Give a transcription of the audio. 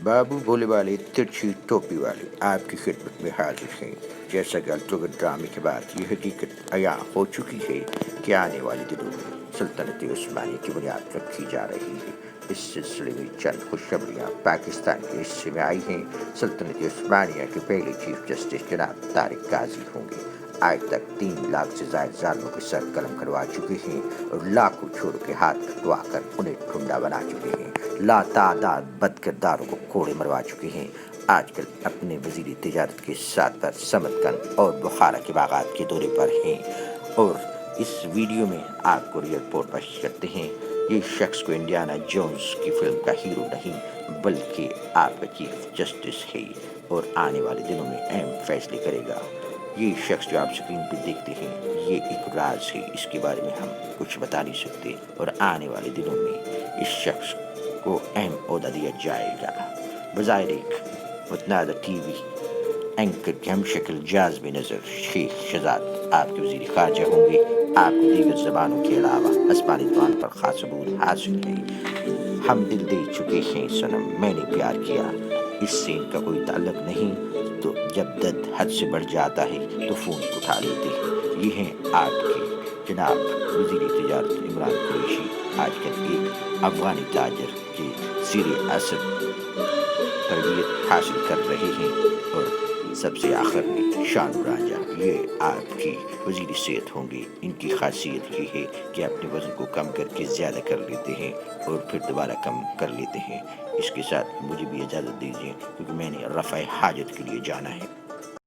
बाबू भोले वाले तिरछी टोपी वाले आपकी खिदमत में हाजिर हैं। जैसा कि अल्तुगत ड्रामे के बाद ये हकीकत अया हो चुकी है कि आने वाले दिनों में सल्तनत उस्मानी की बुनियाद रखी जा रही है। इस सिलसिले में चंद खुशखबरियाँ पाकिस्तान के हिस्से में आई हैं। सल्तनत उस्मानिया के पहले चीफ जस्टिस जनाब तारिक काजी होंगे। आज तक 3 लाख से ज्यादा जालिमों के सर कलम करवा चुके हैं और लाखों छोरों के हाथ कटवा कर उन्हें ठुंडा बना चुके हैं। लातादाद बदकिरदारों को कोड़े मरवा चुके हैं। आजकल अपने वजीर तिजारत के साथ पर समरकंद और बुखारा के बागात के दौरे पर हैं और इस वीडियो में आपको रियल रिपोर्ट पेश करते हैं। ये शख्स को इंडियाना जोन्स की फिल्म का हीरो नहीं बल्कि आपका चीफ जस्टिस है और आने वाले दिनों में अहम फैसले करेगा। ये शख्स जो आप स्क्रीन पर देखते हैं ये एक राज है, इसके बारे में हम कुछ बता नहीं सकते और आने वाले दिनों में इस शख्स को अहम ओहदा दिया जाएगा। बज़ाहिर एक मुतनाज़ टीवी एंकर के हम शक्ल जाज में नज़र शेख शहजाद आपके वज़ीर ख़ारजा होंगे। आपको दीगर ज़बानों के अलावा आसमानी ज़बान पर ख़ास सबूत हासिल है। हम दिल दे चुके हैं सनम मैंने प्यार किया, इससे इनका कोई ताल्लुक नहीं, तो जब दर्द हद से बढ़ जाता है तो फ़ोन उठा लेते हैं। ये हैं आपके जनाब वज़ीर तिजारत इमरान कुरैशी। आजकल एक अफ़गानी ताजर के ज़ेर असद तरबियत हासिल कर रहे हैं और सबसे आखिर में शान राजा ये आपकी वज़ीर सेहत होंगे। इनकी खासियत ये है कि अपने वज़न को कम करके ज़्यादा कर लेते हैं और फिर दोबारा कम कर लेते हैं। इसके साथ मुझे भी इजाज़त दीजिए क्योंकि मैंने रफ़ा हाजत के लिए जाना है।